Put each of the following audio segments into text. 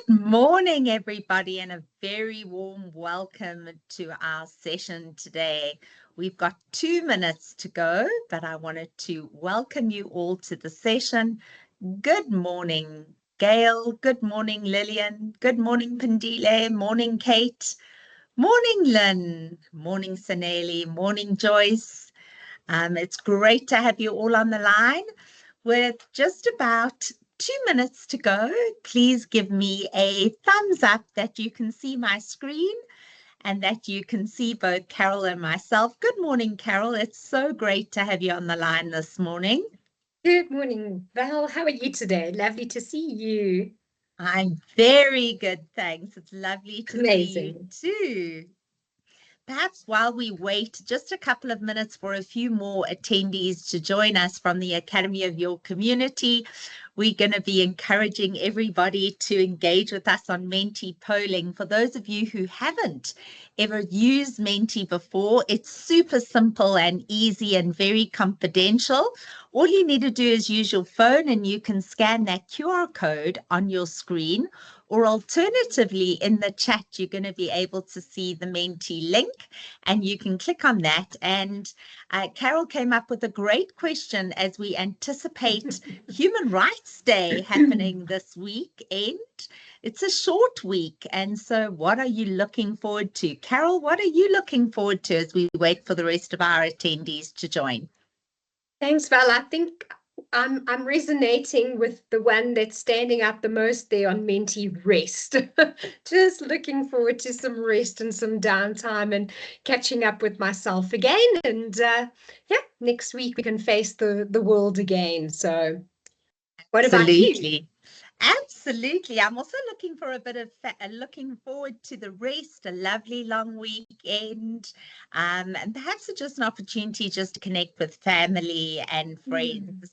Morning, everybody, and a very warm welcome to our session today. We've got 2 minutes to go, but I wanted to welcome you all to the session. Good morning, Gail. Good morning, Lillian. Good morning, Pandile. Morning, Kate. Morning, Lynn. Morning, Saneli. Morning, Joyce. It's great to have you all on the line. With just about 2 minutes to go, please give me a thumbs up that you can see my screen and that you can see both Carol and myself. Good morning, Carol. It's so great to have you on the line this morning. Good morning, Val. How are you today? Lovely to see you. I'm very good, thanks. It's lovely to Amazing. see you too. Perhaps while we wait just a couple of minutes for a few more attendees to join us from the Academy of Your Community, we're going to be encouraging everybody to engage with us on Menti polling. For those of you who haven't ever used Menti before, it's super simple and easy and very confidential. All you need to do is use your phone and you can scan that QR code on your screen, or alternatively in the chat, you're going to be able to see the Menti link and you can click on that. And Carol came up with a great question as we anticipate Human Rights Day happening this weekend. It's a short week. And so what are you looking forward to? Carol, what are you looking forward to as we wait for the rest of our attendees to join? Thanks, Val. I think I'm resonating with the one that's standing out the most there on Menti rest. Just looking forward to some rest and some downtime and catching up with myself again. And yeah, next week we can face the world again. So what about you? Absolutely. Absolutely. I'm also looking for a bit of looking forward to the rest, a lovely long weekend, and perhaps just an opportunity just to connect with family and friends.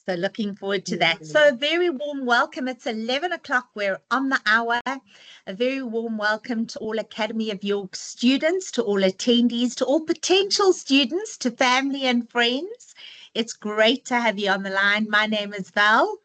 So looking forward to that. So a very warm welcome. It's 11 o'clock. We're on the hour. A very warm welcome to all Academy of York students, to all attendees, to all potential students, to family and friends. It's great to have you on the line. My name is Val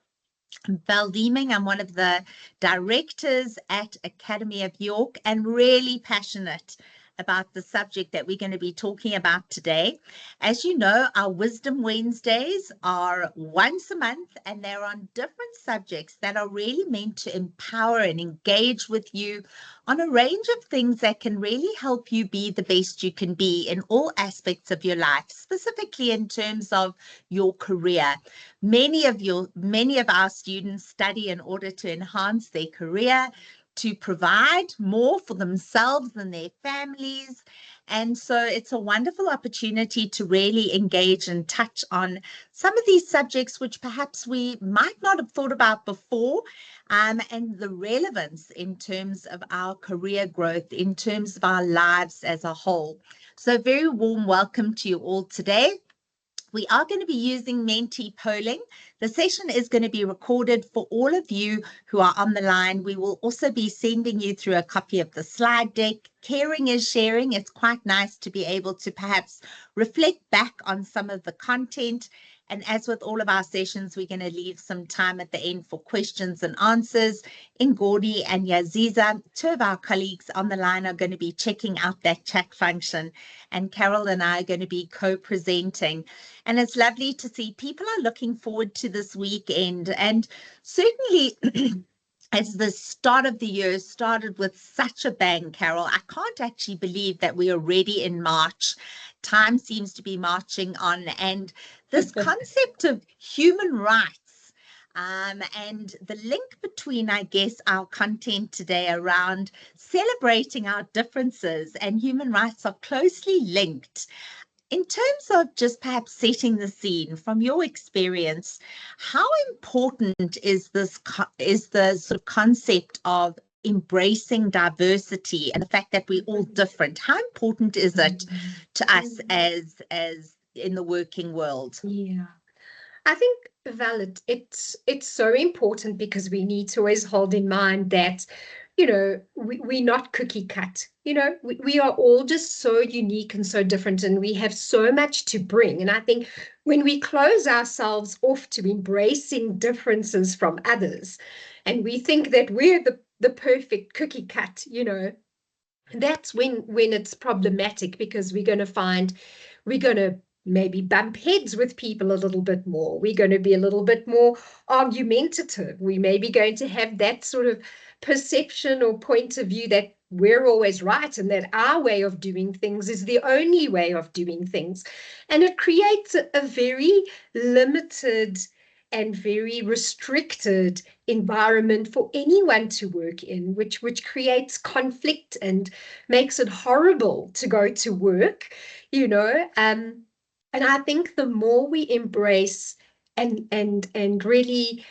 Deeming. I'm one of the directors at Academy of York and really passionate about the subject that we're going to be talking about today. As you know, our Wisdom Wednesdays are once a month and they're on different subjects that are really meant to empower and engage with you on a range of things that can really help you be the best you can be in all aspects of your life, specifically in terms of your career. Many of our students study in order to enhance their career, to provide more for themselves and their families. And so it's a wonderful opportunity to really engage and touch on some of these subjects which perhaps we might not have thought about before, and the relevance in terms of our career growth, in terms of our lives as a whole. So very warm welcome to you all today. We are going to be using Menti polling. The session is going to be recorded for all of you who are on the line. We will also be sending you through a copy of the slide deck. Caring is sharing. It's quite nice to be able to perhaps reflect back on some of the content. And as with all of our sessions, we're going to leave some time at the end for questions and answers. Ngordi and Yaziza, two of our colleagues on the line, are going to be checking out that chat function. And Carol and I are going to be co-presenting. And it's lovely to see people are looking forward to this weekend. And certainly, as the start of the year started with such a bang, Carol, I can't actually believe that we are already in March. Time seems to be marching on. And this concept of human rights and the link between, I guess, our content today around celebrating our differences and human rights are closely linked. In terms of just perhaps setting the scene from your experience, how important is the sort of concept of embracing diversity and the fact that we're all different? How important is it to us as in the working world? Yeah, I think, Val, it's so important because we need to always hold in mind that we're not cookie cut. We are all just so unique and so different, and we have so much to bring. And I think when we close ourselves off to embracing differences from others, and we think that we're the perfect cookie cut, that's when it's problematic, because we're going to maybe bump heads with people a little bit more. We're going to be a little bit more argumentative. We may be going to have that sort of perception or point of view that we're always right and that our way of doing things is the only way of doing things. And it creates a very limited and very restricted environment for anyone to work in, which creates conflict and makes it horrible to go to work, and I think the more we embrace and really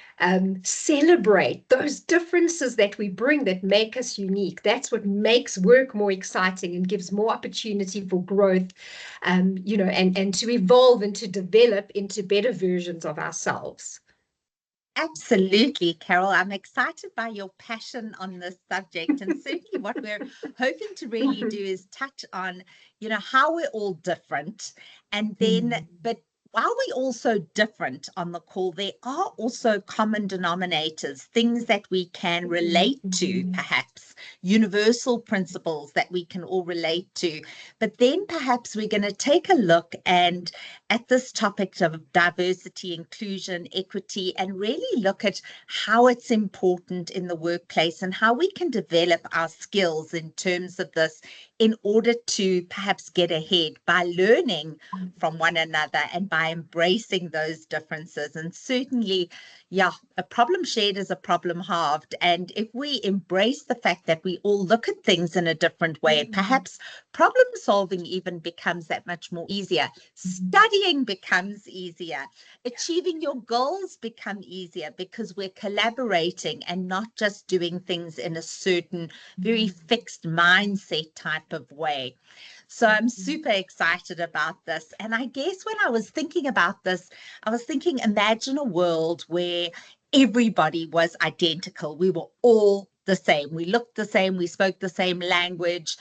celebrate those differences that we bring that make us unique, that's what makes work more exciting and gives more opportunity for growth, and to evolve and to develop into better versions of ourselves. Absolutely, Carol. I'm excited by your passion on this subject. And certainly what we're hoping to really do is touch on, how we're all different. And then, but while we're also different on the call, there are also common denominators, things that we can relate to, perhaps universal principles that we can all relate to. But then perhaps we're going to take a look and at this topic of diversity, inclusion, equity, and really look at how it's important in the workplace and how we can develop our skills in terms of this in order to perhaps get ahead by learning from one another and by embracing those differences. And certainly, a problem shared is a problem halved. And if we embrace the fact that we all look at things in a different way, perhaps problem solving even becomes that much more easier. Studying becomes easier. Achieving your goals become easier because we're collaborating and not just doing things in a certain very fixed mindset type of way. So I'm super excited about this. And I guess when I was thinking about this, I was thinking, imagine a world where everybody was identical. We were all the same. We looked the same. We spoke the same language.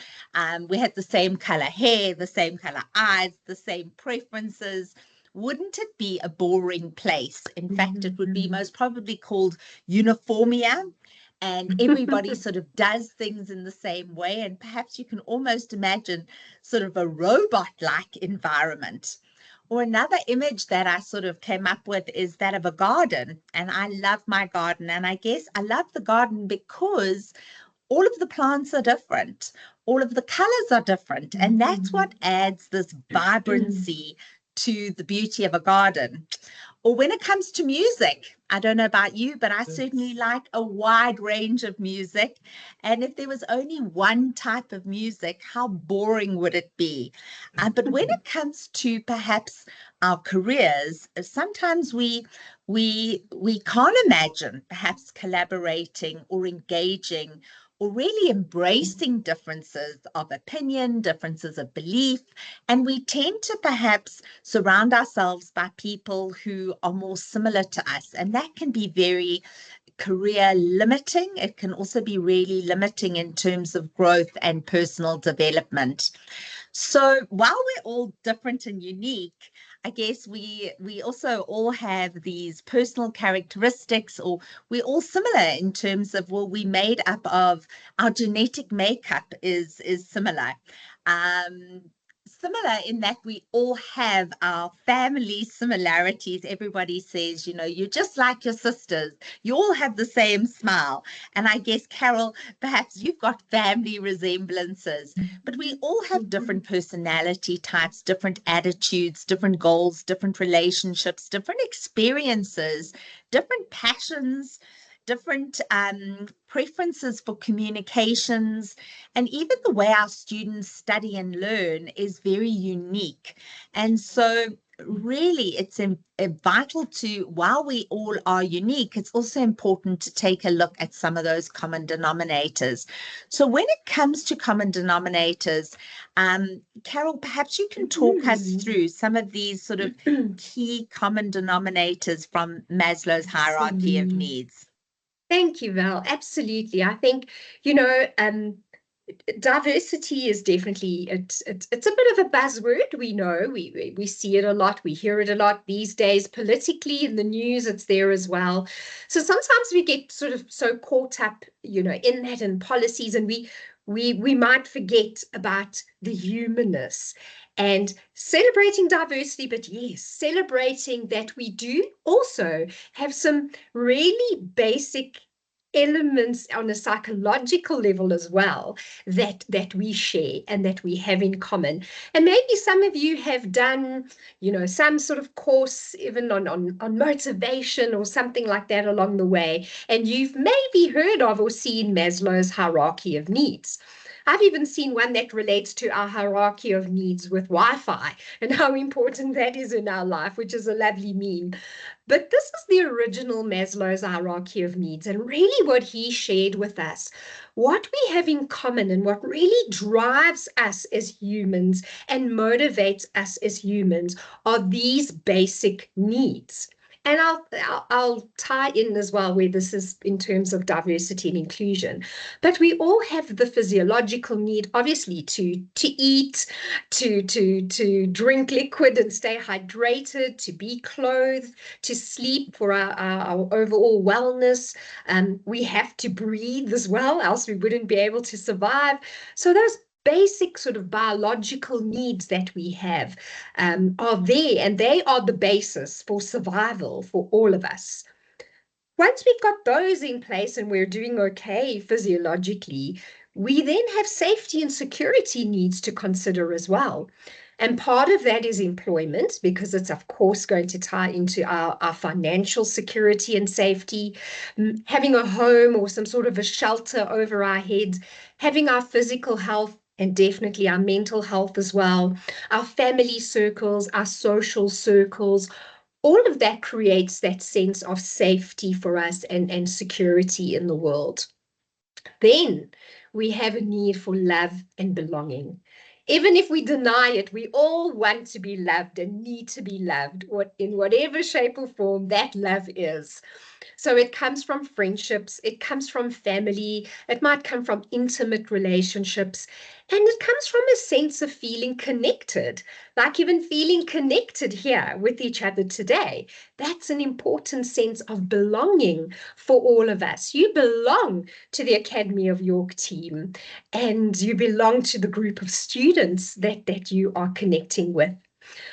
We had the same color hair, the same color eyes, the same preferences. Wouldn't it be a boring place? In fact, it would be most probably called uniformia. And everybody sort of does things in the same way. And perhaps you can almost imagine sort of a robot-like environment. Or another image that I sort of came up with is that of a garden. And I love my garden. And I guess I love the garden because all of the plants are different. All of the colors are different. And that's what adds this vibrancy to the beauty of a garden. Or when it comes to music, I don't know about you, but I certainly like a wide range of music. And if there was only one type of music, how boring would it be? But when it comes to perhaps our careers, sometimes we can't imagine perhaps collaborating or engaging or really embracing differences of opinion, differences of belief. And we tend to perhaps surround ourselves by people who are more similar to us. And that can be very career limiting. It can also be really limiting in terms of growth and personal development. So while we're all different and unique, I guess we also all have these personal characteristics, or we're all similar in terms of, well, we made up of our genetic makeup is similar. Similar in that we all have our family similarities. Everybody says, you're just like your sisters. You all have the same smile. And I guess, Carol, perhaps you've got family resemblances, but we all have different personality types, different attitudes, different goals, different relationships, different experiences, different passions, different preferences for communications, and even the way our students study and learn is very unique. And so really it's vital to, while we all are unique, it's also important to take a look at some of those common denominators. So when it comes to common denominators, Carol, perhaps you can talk us through some of these sort of key common denominators from Maslow's hierarchy of needs. Thank you, Val. Absolutely. I think, diversity is definitely it's a bit of a buzzword. We know we see it a lot, we hear it a lot these days politically in the news. It's there as well. So sometimes we get sort of so caught up, in that, in policies, and we might forget about the humanness and celebrating diversity. But yes, celebrating that we do also have some really basic elements on a psychological level as well that we share and that we have in common. And maybe some of you have done, some sort of course even on motivation or something like that along the way, and you've maybe heard of or seen Maslow's hierarchy of needs. I've even seen one that relates to our hierarchy of needs with Wi-Fi and how important that is in our life, which is a lovely meme. But this is the original Maslow's hierarchy of needs, and really what he shared with us, what we have in common and what really drives us as humans and motivates us as humans are these basic needs. And I'll tie in as well where this is in terms of diversity and inclusion. But we all have the physiological need, obviously, to eat, to drink liquid and stay hydrated, to be clothed, to sleep for our overall wellness. We have to breathe as well, else we wouldn't be able to survive. So those basic sort of biological needs that we have are there, and they are the basis for survival for all of us. Once we've got those in place and we're doing okay physiologically, we then have safety and security needs to consider as well. And part of that is employment, because it's, of course, going to tie into our financial security and safety, having a home or some sort of a shelter over our heads, having our physical health, and definitely our mental health as well, our family circles, our social circles. All of that creates that sense of safety for us and security in the world. Then we have a need for love and belonging. Even if we deny it, we all want to be loved and need to be loved, in whatever shape or form that love is. So it comes from friendships, it comes from family, it might come from intimate relationships, and it comes from a sense of feeling connected, like even feeling connected here with each other today. That's an important sense of belonging for all of us. You belong to the Academy of York team, and you belong to the group of students that you are connecting with.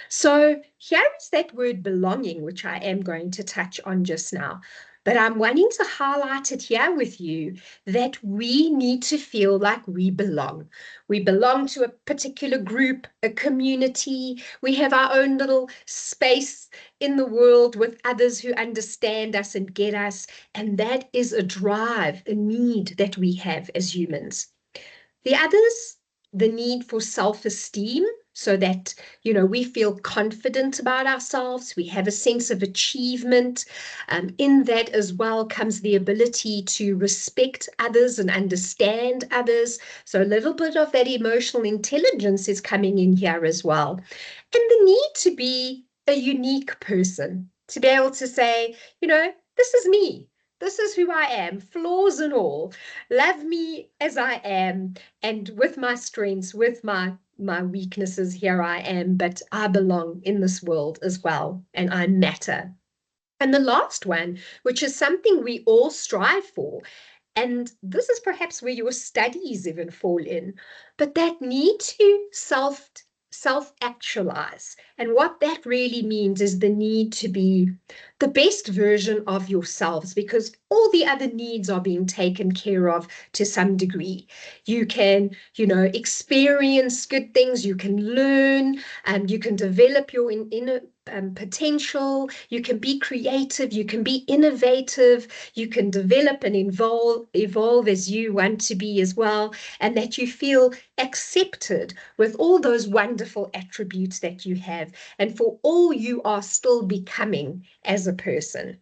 So here is that word belonging, which I am going to touch on just now. But I'm wanting to highlight it here with you that we need to feel like we belong. We belong to a particular group, a community. We have our own little space in the world with others who understand us and get us. And that is a drive, a need that we have as humans. The others, the need for self-esteem, so that, we feel confident about ourselves, we have a sense of achievement. In that as well comes the ability to respect others and understand others. So a little bit of that emotional intelligence is coming in here as well. And the need to be a unique person, to be able to say, this is me. This is who I am, flaws and all. Love me as I am, and with my strengths, with my weaknesses, here I am, but I belong in this world as well, and I matter. And the last one, which is something we all strive for, and this is perhaps where your studies even fall in, but that need to self-actualize. And what that really means is the need to be the best version of yourselves, because all the other needs are being taken care of to some degree. You can, experience good things, you can learn, and you can develop your inner potential, you can be creative, you can be innovative, you can develop and evolve as you want to be as well, and that you feel accepted with all those wonderful attributes that you have, and for all you are still becoming as a person.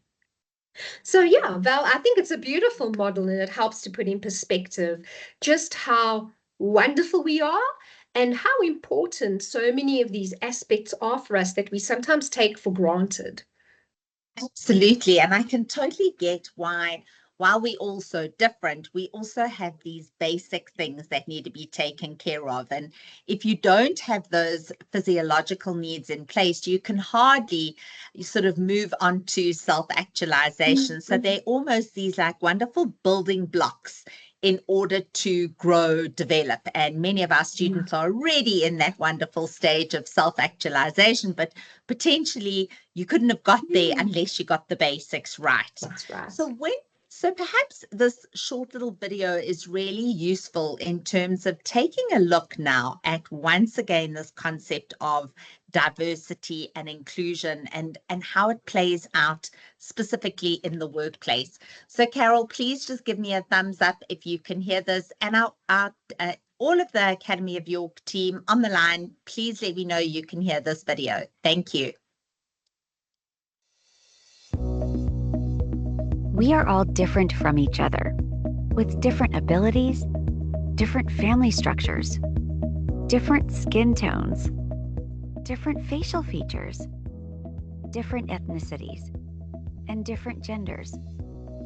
So yeah, Val, I think it's a beautiful model, and it helps to put in perspective just how wonderful we are and how important so many of these aspects are for us that we sometimes take for granted. Absolutely. And I can totally get why while we're all so different, we also have these basic things that need to be taken care of. And if you don't have those physiological needs in place, you can hardly sort of move on to self-actualization. So they're almost these like wonderful building blocks in order to grow, develop. And many of our students are already in that wonderful stage of self-actualization, but potentially you couldn't have got there unless you got the basics right. That's right. So perhaps this short little video is really useful in terms of taking a look now at, once again, this concept of diversity and inclusion and how it plays out specifically in the workplace. So Carol, please just give me a thumbs up if you can hear this. And all of the Academy of York team on the line, please let me know you can hear this video. Thank you. We are all different from each other, with different abilities, different family structures, different skin tones, different facial features, different ethnicities, and different genders.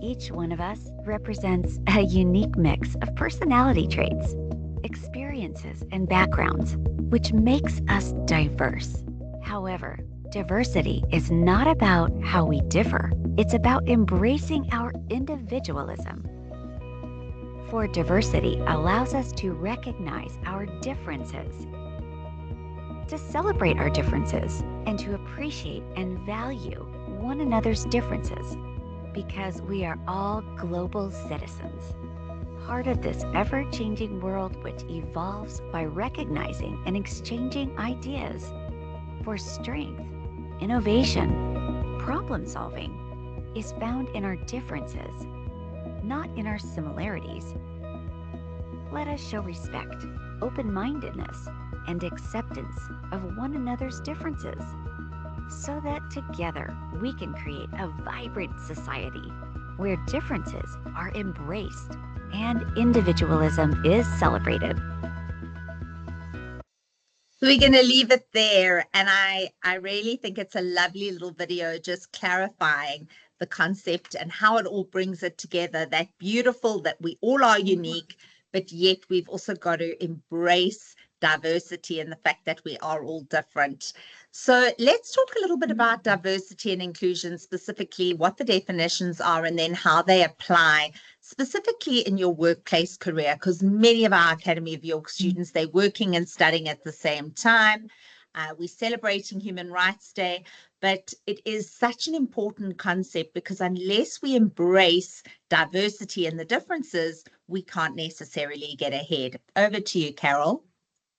Each one of us represents a unique mix of personality traits, experiences, and backgrounds, which makes us diverse. However, diversity is not about how we differ. It's about embracing our individualism. For diversity allows us to recognize our differences, to celebrate our differences, and to appreciate and value one another's differences, because we are all global citizens, part of this ever-changing world which evolves by recognizing and exchanging ideas for strength. Innovation, problem solving, is found in our differences, not in our similarities. Let us show respect, open-mindedness, and acceptance of one another's differences, so that together we can create a vibrant society where differences are embraced and individualism is celebrated. We're going to leave it there. And I really think it's a lovely little video just clarifying the concept and how it all brings it together. That beautiful that we all are unique, but yet we've also got to embrace diversity and the fact that we are all different. So let's talk a little bit about diversity and inclusion, specifically what the definitions are and then how they apply specifically in your workplace career, because many of our Academy of York students, they're working and studying at the same time. We're celebrating Human Rights Day, but it is such an important concept because unless we embrace diversity and the differences, we can't necessarily get ahead. Over to you, Carol.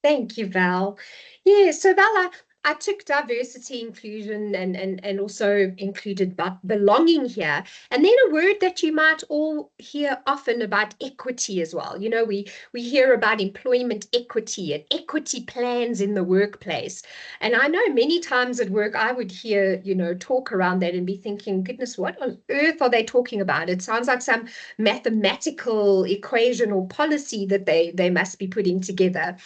Thank you, Val. Yeah, so Val, I took diversity, inclusion, and also included belonging here. And then a word that you might all hear often about equity as well. You know, we hear about employment equity and equity plans in the workplace. And I know many times at work, I would hear, talk around that and be thinking, goodness, what on earth are they talking about? It sounds like some mathematical equation or policy that they must be putting together.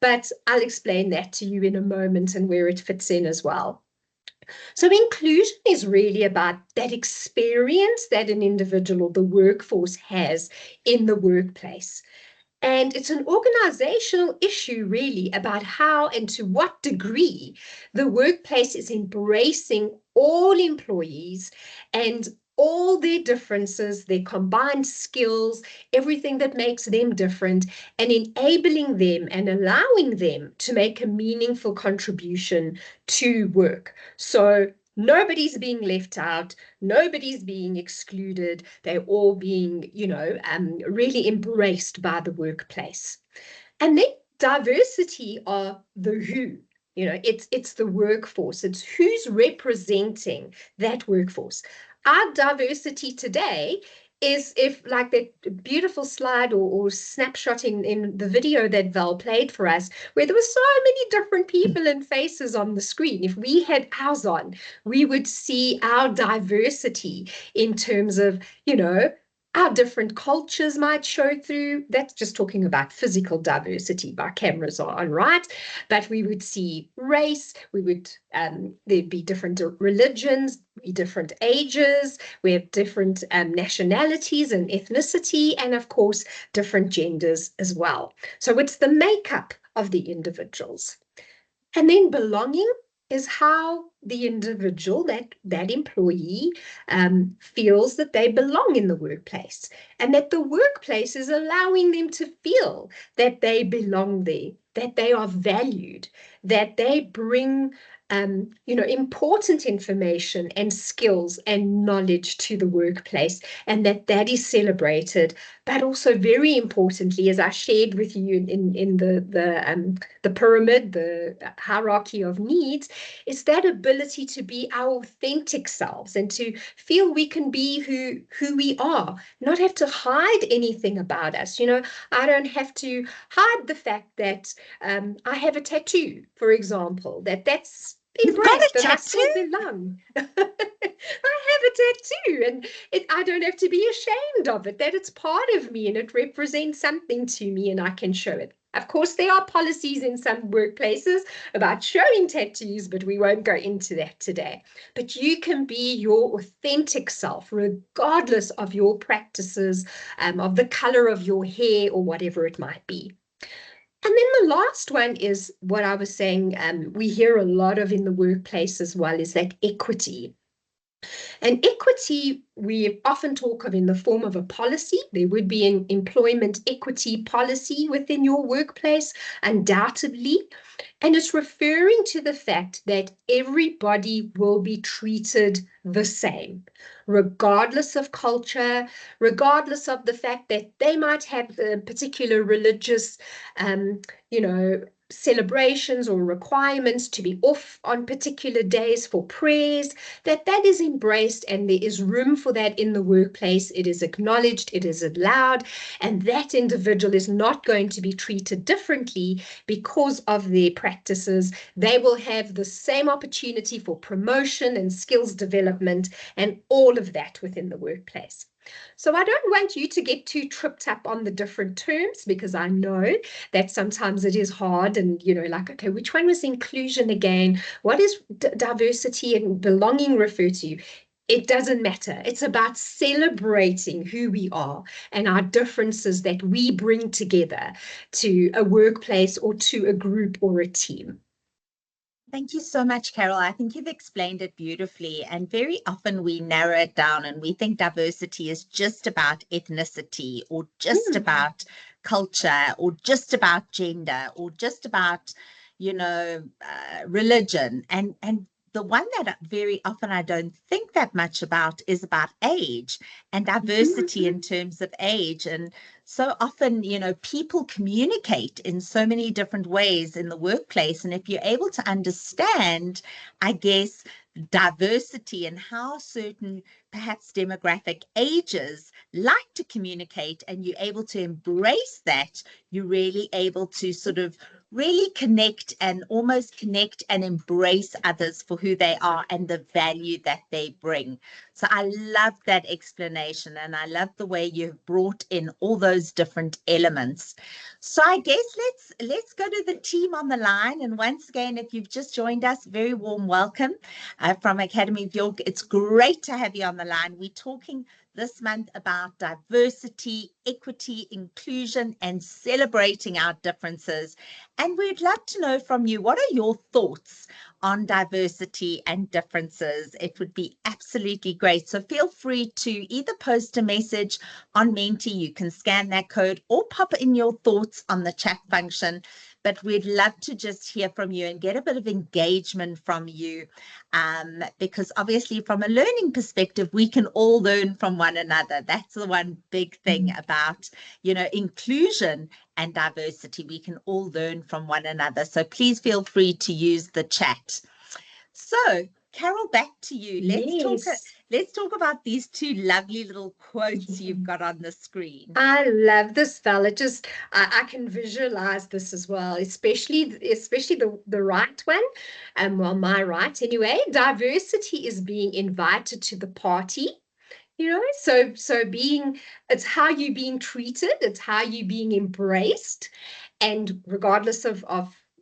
But I'll explain that to you in a moment and where it fits in as well. So inclusion is really about that experience that an individual or the workforce has in the workplace. And it's an organizational issue really about how and to what degree the workplace is embracing all employees and all their differences, their combined skills, everything that makes them different, and enabling them and allowing them to make a meaningful contribution to work. So nobody's being left out, nobody's being excluded, they're all being, really embraced by the workplace. And then diversity are the who. It's the workforce, it's who's representing that workforce. Our diversity today is, if like that beautiful slide or snapshot in the video that Val played for us, where there were so many different people and faces on the screen. If we had ours on, we would see our diversity in terms of, Our different cultures might show through. That's just talking about physical diversity by cameras on, right? But we would see race, there'd be different religions, be different ages, we have different nationalities and ethnicity, and of course, different genders as well. So it's the makeup of the individuals. And then belonging is how the individual, that employee, feels that they belong in the workplace, and that the workplace is allowing them to feel that they belong there, that they are valued, that they bring important information and skills and knowledge to the workplace, and that is celebrated. But also, very importantly, as I shared with you in the pyramid, the hierarchy of needs, is that ability to be our authentic selves and to feel we can be who we are, not have to hide anything about us. I don't have to hide the fact that I have a tattoo, for example, that's You've got a that I tattoo? still belong. I have a tattoo, and I don't have to be ashamed of it, that it's part of me and it represents something to me and I can show it. Of course, there are policies in some workplaces about showing tattoos, but we won't go into that today. But you can be your authentic self, regardless of your practices, of the color of your hair or whatever it might be. And then the last one is what I was saying, we hear a lot of in the workplace as well, is that equity. And equity, we often talk of in the form of a policy. There would be an employment equity policy within your workplace, undoubtedly. And it's referring to the fact that everybody will be treated the same, regardless of culture, regardless of the fact that they might have a particular religious, celebrations or requirements to be off on particular days for prayers, that is embraced, and there is room for that in the workplace. It is acknowledged, it is allowed, and that individual is not going to be treated differently because of their practices. They will have the same opportunity for promotion and skills development and all of that within the workplace. So I don't want you to get too tripped up on the different terms, because I know that sometimes it is hard, and okay, which one was inclusion again? What is diversity and belonging refer to? It doesn't matter. It's about celebrating who we are and our differences that we bring together to a workplace or to a group or a team. Thank you so much, Carol. I think you've explained it beautifully. And very often we narrow it down and we think diversity is just about ethnicity, or just about culture, or just about gender, or just about, religion. And the one that very often I don't think that much about is about age and diversity in terms of age. And so often, people communicate in so many different ways in the workplace. And if you're able to understand, I guess, diversity and how certain perhaps demographic ages like to communicate, and you're able to embrace that, you're really able to sort of really connect and embrace others for who they are and the value that they bring. So I love that explanation, and I love the way you've brought in all those different elements. So I guess let's go to the team on the line. And once again, if you've just joined us, very warm welcome from Academy of York. It's great to have you on the line. We're talking this month about diversity, equity, inclusion, and celebrating our differences. And we'd love to know from you, what are your thoughts on diversity and differences? It would be absolutely great. So feel free to either post a message on Menti, you can scan that code, or pop in your thoughts on the chat function. But we'd love to just hear from you and get a bit of engagement from you, because obviously from a learning perspective, we can all learn from one another. That's the one big thing about, inclusion and diversity. We can all learn from one another. So please feel free to use the chat. So Carol, back to you. Let's talk about these two lovely little quotes you've got on the screen. I love this, Val. I can visualize this as well, especially the right one. Well, my right anyway. Diversity is being invited to the party. You know, so being, it's how you're being treated, it's how you're being embraced, and regardless of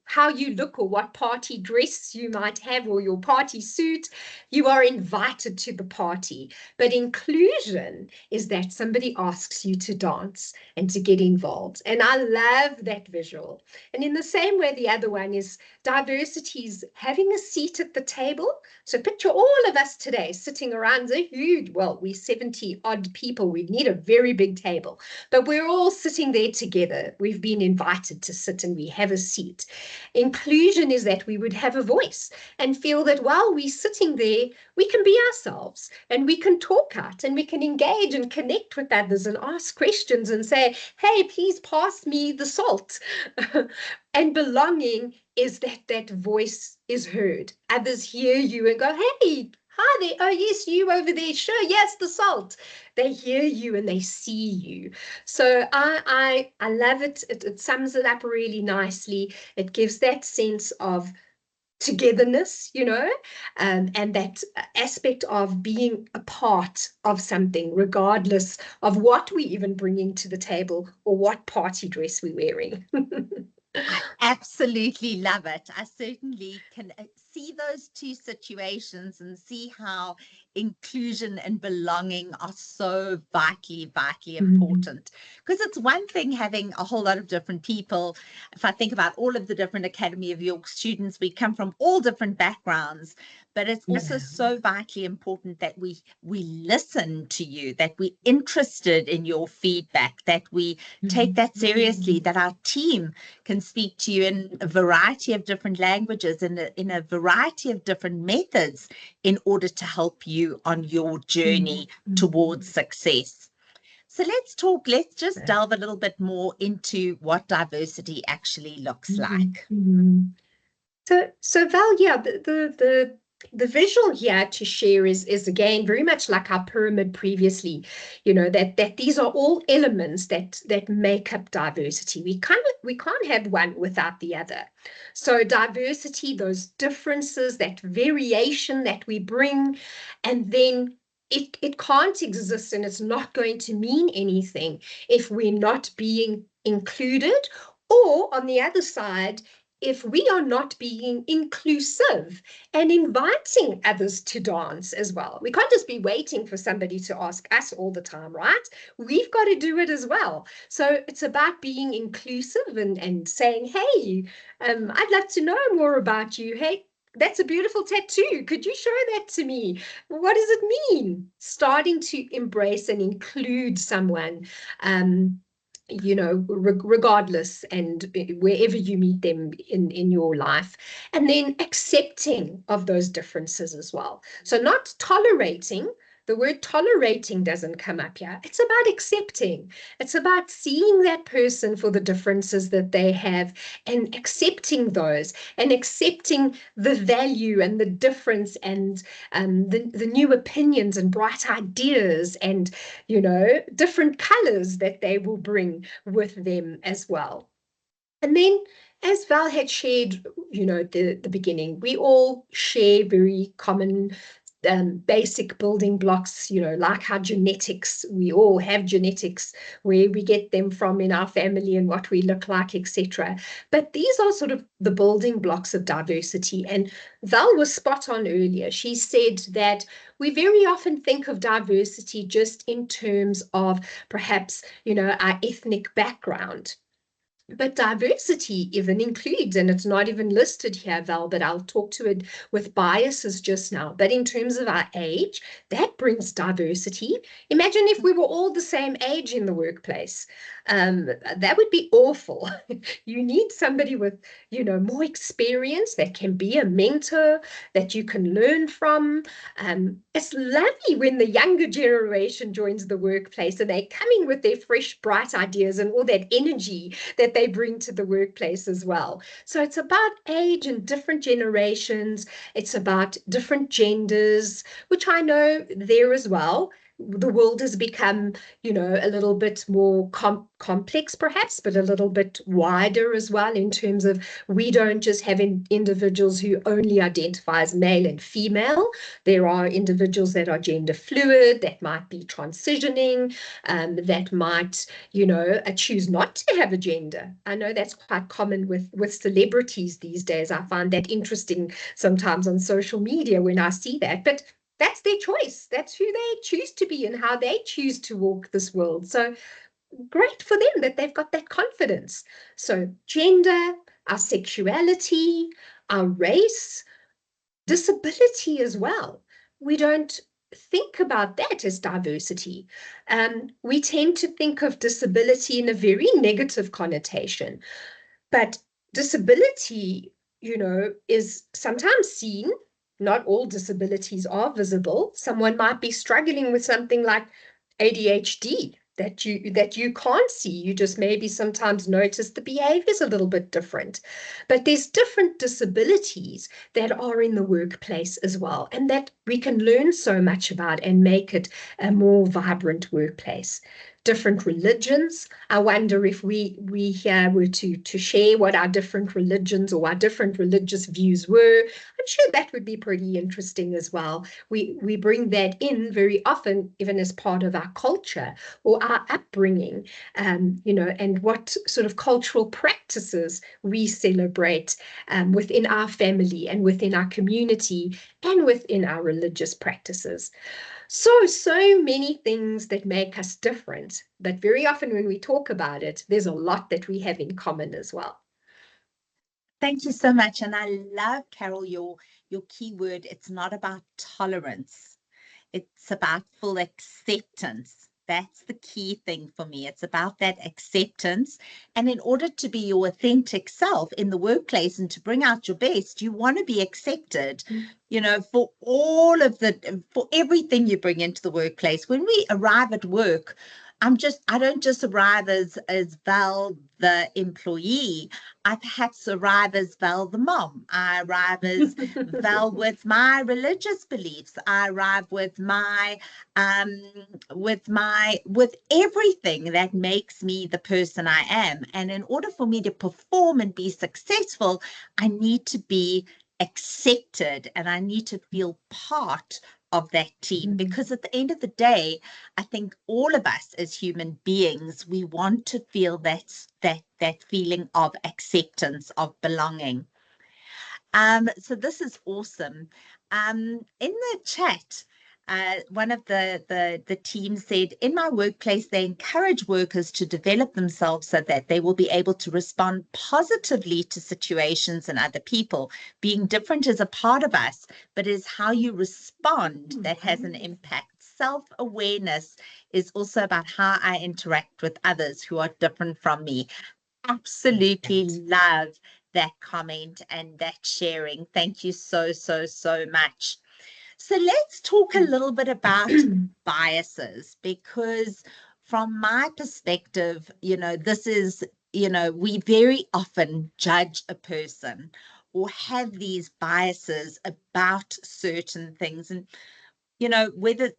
how you look or what party dress you might have or your party suit, you are invited to the party. But inclusion is that somebody asks you to dance and to get involved. And I love that visual. And in the same way, the other one is diversity is having a seat at the table. So picture all of us today sitting around a huge, well, we're 70 odd people. We need a very big table, but we're all sitting there together. We've been invited to sit and we have a seat. Inclusion is that we would have a voice and feel that while we're sitting there, we can be ourselves and we can talk out and we can engage and connect with others and ask questions and say, hey, please pass me the salt. And belonging is that that voice is heard. Others hear you and go, hey, hi there. Oh, yes, you over there. Sure, yes, the salt. They hear you and they see you. So I love it. It sums it up really nicely. It gives that sense of togetherness, you know, and that aspect of being a part of something, regardless of what we even bringing to the table or what party dress we're wearing. I absolutely love it. I certainly can see those two situations and see how inclusion and belonging are so vitally important. Because it's one thing having a whole lot of different people. If I think about all of the different Academy of York students, we come from all different backgrounds, but it's also so vitally important that we listen to you, that we're interested in your feedback, that we take that seriously, that our team can speak to you in a variety of different languages and in a variety of different methods in order to help you on your journey towards success. So let's just delve a little bit more into what diversity actually looks like. So Val, yeah, the visual here to share is again very much like our pyramid previously, you know, that these are all elements that make up diversity. We can't have one without the other. So diversity, those differences, that variation that we bring, and then it can't exist and it's not going to mean anything if we're not being included, or on the other side, if we are not being inclusive and inviting others to dance as well. We can't just be waiting for somebody to ask us all the time, right? We've got to do it as well. So it's about being inclusive and saying, hey, I'd love to know more about you. Hey, that's a beautiful tattoo. Could you show that to me? What does it mean? Starting to embrace and include someone, you know, regardless and wherever you meet them in your life, and then accepting of those differences as well. So not tolerating. The word tolerating doesn't come up here. It's about accepting. It's about seeing that person for the differences that they have and accepting those and accepting the value and the difference and the new opinions and bright ideas and, you know, different colors that they will bring with them as well. And then, as Val had shared, you know, the beginning, we all share very common basic building blocks, you know, like our genetics. We all have genetics, where we get them from in our family and what we look like, etc. But these are sort of the building blocks of diversity. And Val was spot on earlier. She said that we very often think of diversity just in terms of perhaps, you know, our ethnic background. But diversity even includes, and it's not even listed here, Val, but I'll talk to it with biases just now. But in terms of our age, that brings diversity. Imagine if we were all the same age in the workplace. That would be awful. You need somebody with, you know, more experience that can be a mentor that you can learn from. It's lovely when the younger generation joins the workplace and they're coming with their fresh, bright ideas and all that energy that they bring to the workplace as well. So it's about age and different generations. It's about different genders, which I know there as well. the world has become, a little bit more complex perhaps, but a little bit wider as well, in terms of we don't just have individuals who only identify as male and female. There are individuals that are gender fluid, that might be transitioning, that might, choose not to have a gender. I know that's quite common with celebrities these days. I find that interesting sometimes on social media when I see that, but that's their choice. That's who they choose to be and how they choose to walk this world. So great for them that they've got that confidence. So gender, our sexuality, our race, disability as well. We don't think about that as diversity. We tend to think of disability in a very negative connotation, but disability, is sometimes seen. Not all disabilities are visible. Someone might be struggling with something like ADHD that you can't see. You just maybe sometimes notice the behavior is a little bit different. But there's different disabilities that are in the workplace as well, and that we can learn so much about and make it a more vibrant workplace. Different religions. I wonder if we here were to share what our different religions or our different religious views were. I'm sure that would be pretty interesting as well. We bring that in very often, even as part of our culture or our upbringing, and what sort of cultural practices we celebrate within our family and within our community and within our religious practices. So many things that make us different, but very often when we talk about it, there's a lot that we have in common as well. Thank you so much. And I love, Carol, your key word. It's not about tolerance. It's about full acceptance. That's the key thing for me. It's about that acceptance. And in order to be your authentic self in the workplace and to bring out your best, you want to be accepted, for for everything you bring into the workplace. When we arrive at work, I don't just arrive as Val, the employee. I perhaps arrive as Val, the mom. I arrive as Val with my religious beliefs. I arrive with with everything that makes me the person I am. And in order for me to perform and be successful, I need to be accepted and I need to feel part of that team, because at the end of the day, I think all of us as human beings, we want to feel that feeling of acceptance, of belonging. So this is awesome. In the chat, one of the team said, in my workplace, they encourage workers to develop themselves so that they will be able to respond positively to situations and other people. Being different is a part of us, but it is how you respond that has an impact. Self-awareness is also about how I interact with others who are different from me. Absolutely love that comment and that sharing. Thank you so much. So let's talk a little bit about biases, because from my perspective, this is, we very often judge a person or have these biases about certain things. And, whether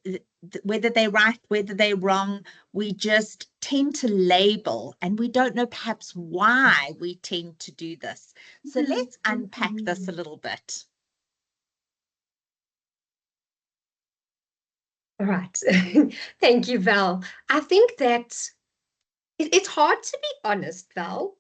they're right, whether they're wrong, we just tend to label, and we don't know perhaps why we tend to do this. So let's unpack this a little bit. All right. Thank you, Val. I think that it's hard to be honest, Val.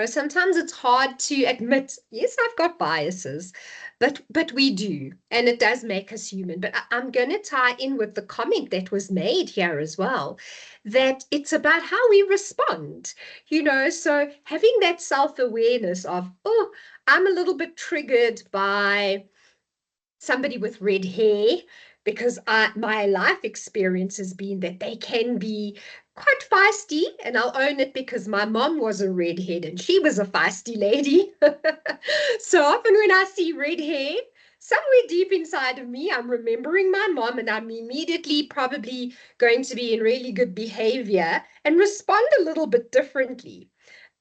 Sometimes it's hard to admit, yes, I've got biases, but we do, and it does make us human. But I'm going to tie in with the comment that was made here as well, that it's about how we respond, so having that self-awareness of, oh, I'm a little bit triggered by somebody with red hair, because my life experience has been that they can be quite feisty, and I'll own it because my mom was a redhead and she was a feisty lady. So often when I see red hair, somewhere deep inside of me, I'm remembering my mom, and I'm immediately probably going to be in really good behavior and respond a little bit differently.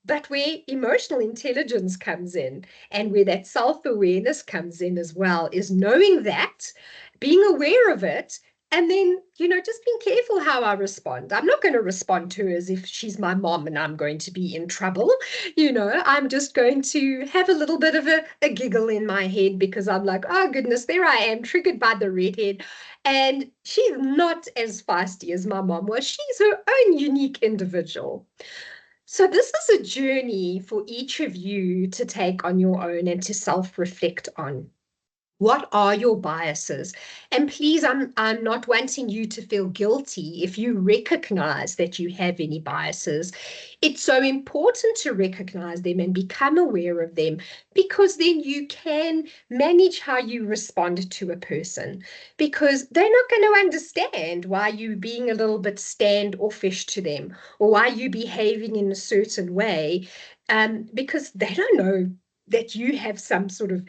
But where emotional intelligence comes in and where that self-awareness comes in as well is knowing that, being aware of it, And then, just being careful how I respond. I'm not going to respond to her as if she's my mom and I'm going to be in trouble. I'm just going to have a little bit of a giggle in my head because I'm like, oh goodness, there I am, triggered by the redhead. And she's not as feisty as my mom was. She's her own unique individual. So this is a journey for each of you to take on your own and to self-reflect on. What are your biases? And please, I'm not wanting you to feel guilty if you recognize that you have any biases. It's so important to recognize them and become aware of them, because then you can manage how you respond to a person, because they're not going to understand why you're being a little bit standoffish to them or why you're behaving in a certain way, because they don't know that you have some sort of,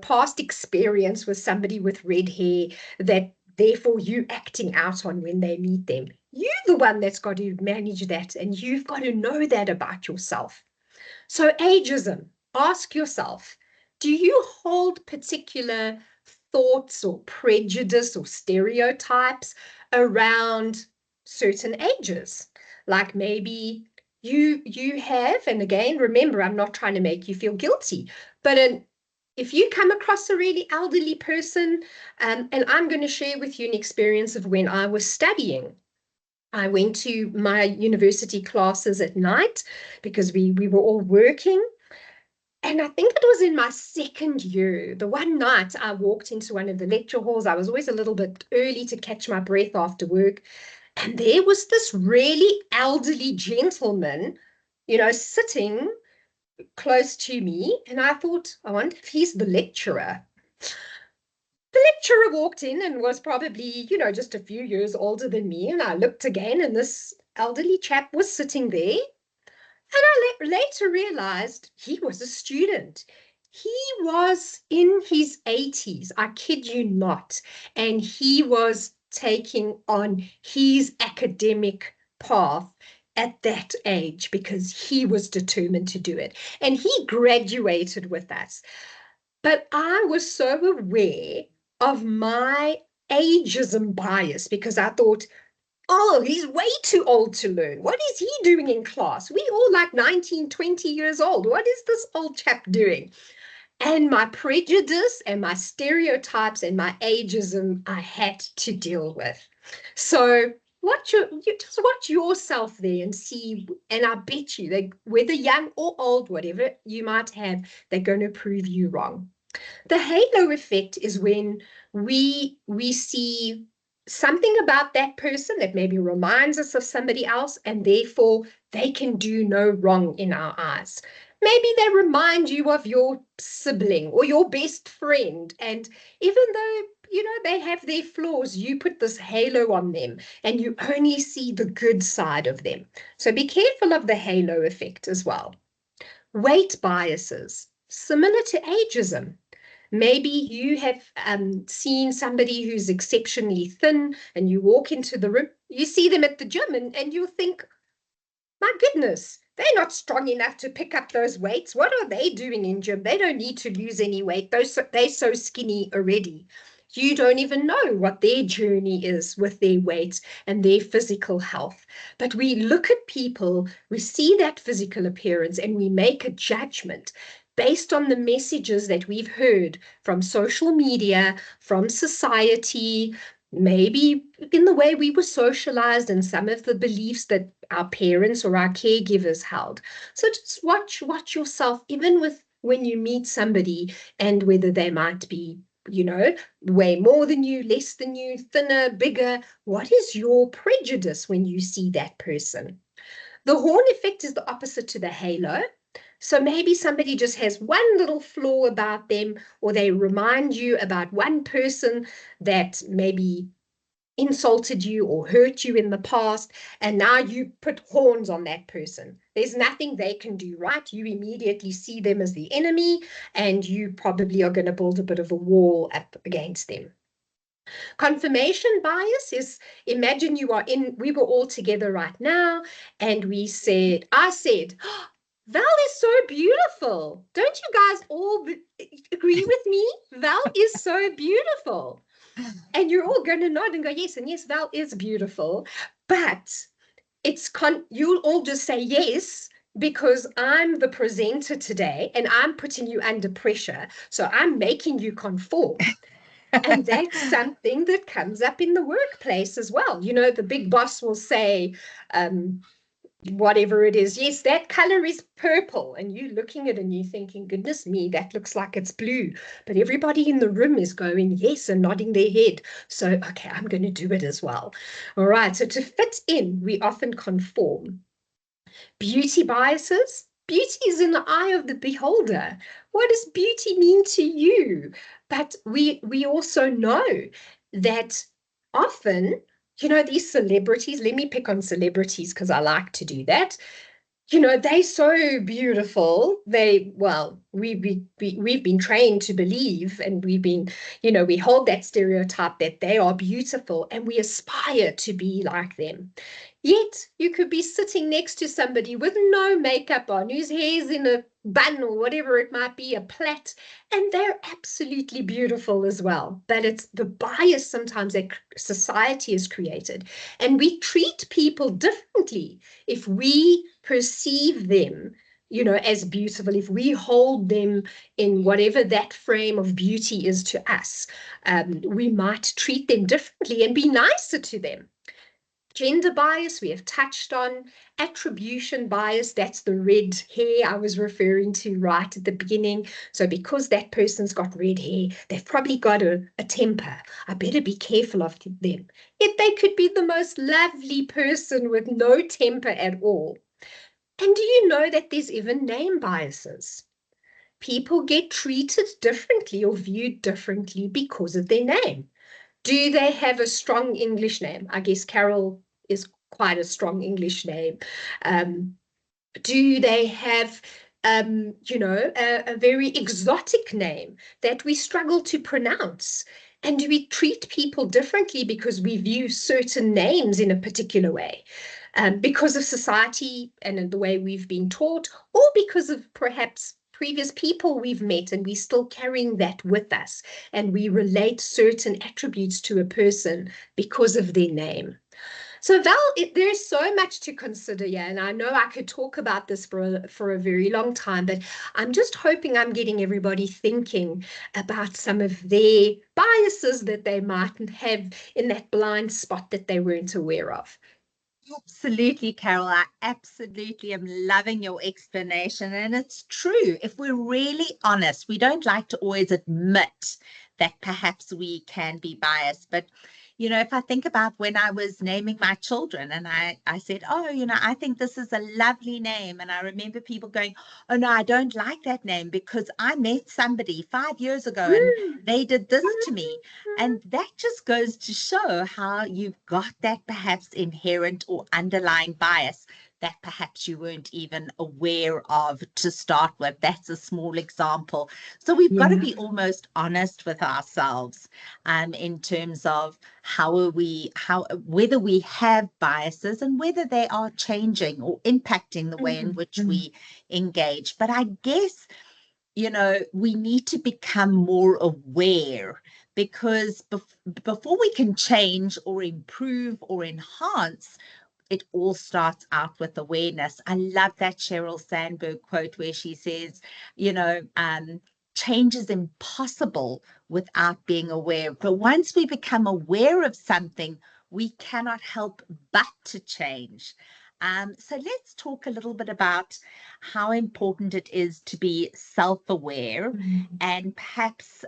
past experience with somebody with red hair that therefore you acting out on when they meet them. You're the one that's got to manage that, and you've got to know that about yourself. So ageism, ask yourself, do you hold particular thoughts or prejudice or stereotypes around certain ages? Like maybe you have, and again, remember, I'm not trying to make you feel guilty, but if you come across a really elderly person, and I'm going to share with you an experience of when I was studying. I went to my university classes at night because we were all working. And I think it was in my second year, the one night I walked into one of the lecture halls. I was always a little bit early to catch my breath after work. And there was this really elderly gentleman, sitting close to me. And I thought, I wonder if he's the lecturer. The lecturer walked in and was probably, just a few years older than me. And I looked again, and this elderly chap was sitting there. And I later realized he was a student. He was in his 80s, I kid you not. And he was taking on his academic path at that age because he was determined to do it. And he graduated with us. But I was so aware of my ageism bias because I thought, oh, he's way too old to learn. What is he doing in class? We all like 19, 20 years old. What is this old chap doing? And my prejudice and my stereotypes and my ageism I had to deal with. So just watch yourself there and see, and I bet you that whether young or old, whatever you might have, they're going to prove you wrong. The halo effect is when we see something about that person that maybe reminds us of somebody else, and therefore they can do no wrong in our eyes. Maybe they remind you of your sibling or your best friend, and even though they have their flaws, you put this halo on them and you only see the good side of them. So be careful of the halo effect as well. Weight biases, similar to ageism. Maybe you have seen somebody who's exceptionally thin, and you walk into the room, you see them at the gym, and you'll think, my goodness, they're not strong enough to pick up those weights. What are they doing in gym? They don't need to lose any weight. They're so skinny already. You don't even know what their journey is with their weight and their physical health. But we look at people, we see that physical appearance, and we make a judgment based on the messages that we've heard from social media, from society, maybe in the way we were socialized, and some of the beliefs that our parents or our caregivers held. So just watch yourself, even when you meet somebody, and whether they might be, way more than you, less than you, thinner, bigger. What is your prejudice when you see that person? The horn effect is the opposite to the halo. So maybe somebody just has one little flaw about them, or they remind you about one person that maybe insulted you or hurt you in the past, and now you put horns on that person. There's nothing they can do, right? You immediately see them as the enemy, and you probably are going to build a bit of a wall up against them. Confirmation bias is, imagine we were all together right now, and I said, oh, Val is so beautiful. Don't you guys all agree with me? Val is so beautiful. And you're all going to nod and go, yes, and yes, Val is beautiful. But you'll all just say yes, because I'm the presenter today and I'm putting you under pressure. So I'm making you conform. And that's something that comes up in the workplace as well. You know, the big boss will say, whatever it is, yes, that color is purple. And you looking at it and you thinking, goodness me, that looks like it's blue. But everybody in the room is going, yes, and nodding their head. So, okay, I'm going to do it as well. All right. So to fit in, we often conform. Beauty biases. Beauty is in the eye of the beholder. What does beauty mean to you? But we also know that often, you know, these celebrities, let me pick on celebrities because I like to do that. You know, they're so beautiful. We've been trained to believe, and we've been, you know, we hold that stereotype that they are beautiful and we aspire to be like them. Yet you could be sitting next to somebody with no makeup on, whose hair's in a bun or whatever it might be, a plait, and they're absolutely beautiful as well. But it's the bias sometimes that society has created. And we treat people differently if we perceive them, you know, as beautiful, if we hold them in whatever that frame of beauty is to us. We might treat them differently and be nicer to them. Gender bias, we have touched on. Attribution bias, that's the red hair I was referring to right at the beginning. So because that person's got red hair, they've probably got a temper. I better be careful of them. Yet they could be the most lovely person with no temper at all. And do you know that there's even name biases? People get treated differently or viewed differently because of their name. Do they have a strong English name? I guess Carol is quite a strong English name. Do they have, you know, a very exotic name that we struggle to pronounce? And do we treat people differently because we view certain names in a particular way? Because of society and the way we've been taught, or because of perhaps previous people we've met and we're still carrying that with us, and we relate certain attributes to a person because of their name. So Val, there's so much to consider, yeah, and I know I could talk about this for a very long time, but I'm just hoping I'm getting everybody thinking about some of their biases that they might have in that blind spot that they weren't aware of. Absolutely, Carol. I absolutely am loving your explanation. And it's true. If we're really honest, we don't like to always admit that perhaps we can be biased. But, you know, if I think about when I was naming my children and I said, oh, you know, I think this is a lovely name. And I remember people going, oh, no, I don't like that name because I met somebody 5 years ago and they did this to me. And that just goes to show how you've got that perhaps inherent or underlying bias that perhaps you weren't even aware of to start with. That's a small example. So we've got to be almost honest with ourselves in terms of whether we have biases and whether they are changing or impacting the way in which we engage. But I guess, you know, we need to become more aware, because before we can change or improve or enhance, it all starts out with awareness. I love that Sheryl Sandberg quote where she says, you know, change is impossible without being aware. But once we become aware of something, we cannot help but to change. So let's talk a little bit about how important it is to be self-aware and perhaps,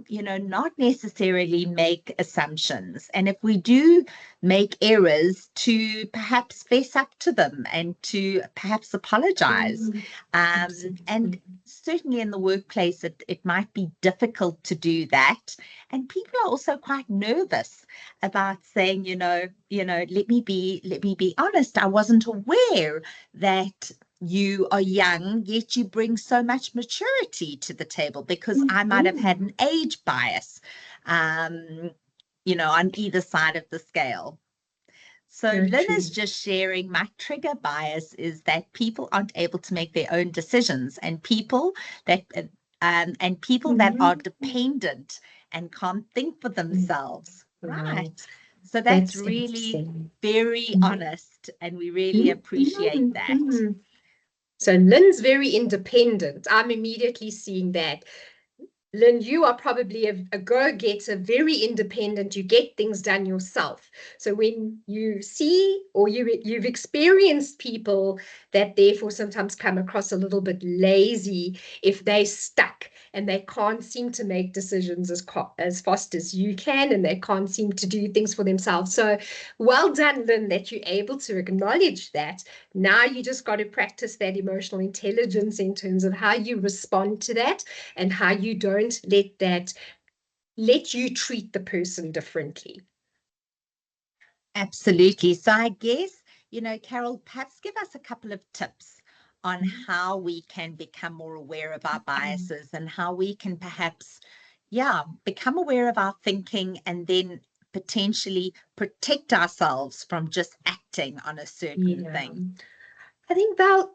you know, not necessarily make assumptions. And if we do make errors, to perhaps face up to them and to perhaps apologize. And certainly in the workplace, it might be difficult to do that. And people are also quite nervous about saying, you know, let me be honest. I wasn't aware that you are young, yet you bring so much maturity to the table, because I might have had an age bias, you know, on either side of the scale. So Lynn is just sharing, my trigger bias is that people aren't able to make their own decisions, and people that are dependent and can't think for themselves. Right. Right. So that's That's really interesting. very honest, and we really appreciate that. So Lynn's very independent. I'm immediately seeing that. Lynn, you are probably a go-getter, very independent. You get things done yourself. So when you see or you've experienced people that therefore sometimes come across a little bit lazy if they stuck and they can't seem to make decisions as fast as you can, and they can't seem to do things for themselves. So well done, Lynn, that you're able to acknowledge that. Now you just got to practice that emotional intelligence in terms of how you respond to that and how you don't let you treat the person differently. Absolutely. So I guess, Carol, perhaps give us a couple of tips on how we can become more aware of our biases and how we can perhaps, become aware of our thinking and then potentially protect ourselves from just acting on a certain thing. I think Val,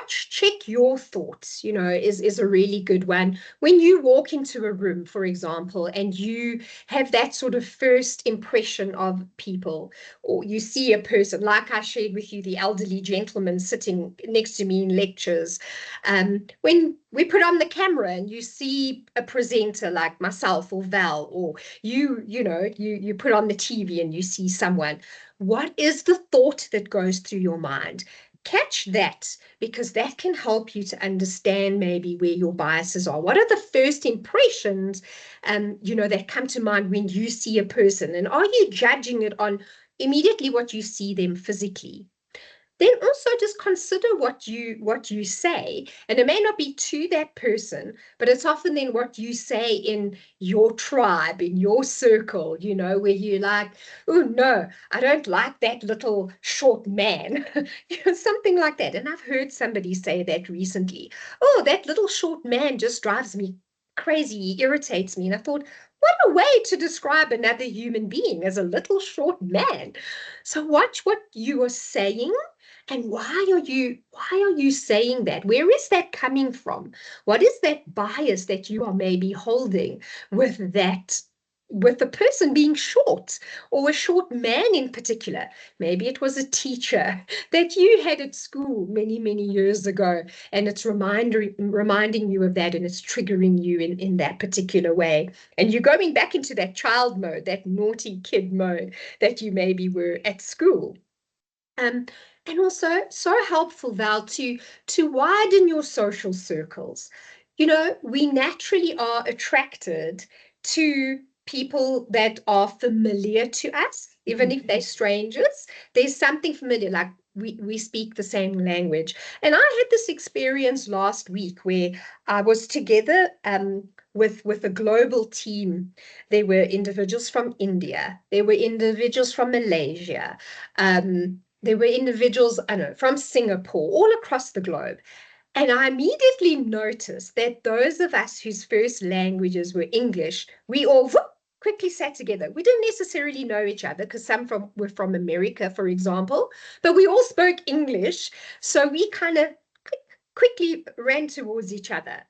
check your thoughts, is a really good one. When you walk into a room, for example, and you have that sort of first impression of people, or you see a person, like I shared with you, the elderly gentleman sitting next to me in lectures, when we put on the camera and you see a presenter like myself or Val, or you put on the TV and you see someone, what is the thought that goes through your mind? Catch that, because that can help you to understand maybe where your biases are. What are the first impressions, that come to mind when you see a person? And are you judging it on immediately what you see them physically? Then also just consider what you say, and it may not be to that person, but it's often then what you say in your tribe, in your circle, where you're like, oh no, I don't like that little short man, something like that. And I've heard somebody say that recently. Oh, that little short man just drives me crazy, he irritates me. And I thought, what a way to describe another human being, as a little short man. So watch what you are saying. And why are you saying that? Where is that coming from? What is that bias that you are maybe holding with the person being short, or a short man in particular? Maybe it was a teacher that you had at school many, many years ago, and it's reminding you of that, and it's triggering you in that particular way. And you're going back into that child mode, that naughty kid mode that you maybe were at school. And also so helpful, Val, to widen your social circles. We naturally are attracted to people that are familiar to us, even if they're strangers. There's something familiar, like we speak the same language. And I had this experience last week where I was together with a global team. There were individuals from India, there were individuals from Malaysia, there were individuals, I know, from Singapore, all across the globe. And I immediately noticed that those of us whose first languages were English, we all quickly sat together. We didn't necessarily know each other, because some were from America, for example, but we all spoke English. So we kind of quickly ran towards each other.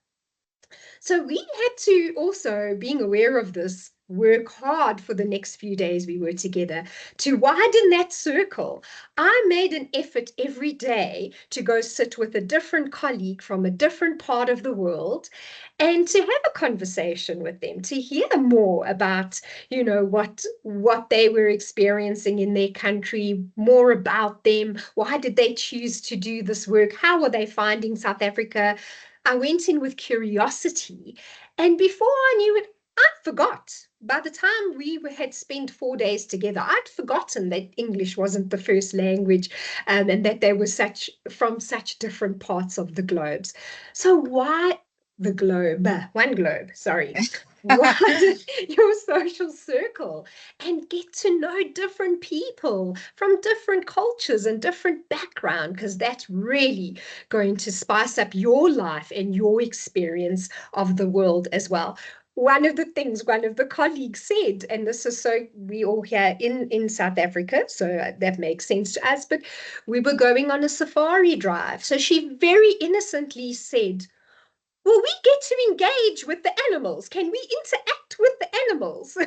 So we had to also, being aware of this, work hard for the next few days we were together to widen that circle. I made an effort every day to go sit with a different colleague from a different part of the world and to have a conversation with them, to hear more about, what they were experiencing in their country, more about them. Why did they choose to do this work? How are they finding South Africa? I went in with curiosity, and before I knew it, I forgot. By the time we had spent 4 days together, I'd forgotten that English wasn't the first language, and that they were from such different parts of the globes. So why the globe? One globe, sorry. Widen your social circle and get to know different people from different cultures and different background, because that's really going to spice up your life and your experience of the world as well. One of the things one of the colleagues said, and this is so, we all here in South Africa, so that makes sense to us, but we were going on a safari drive. So she very innocently said, well, we get to engage with the animals. Can we interact with the animals?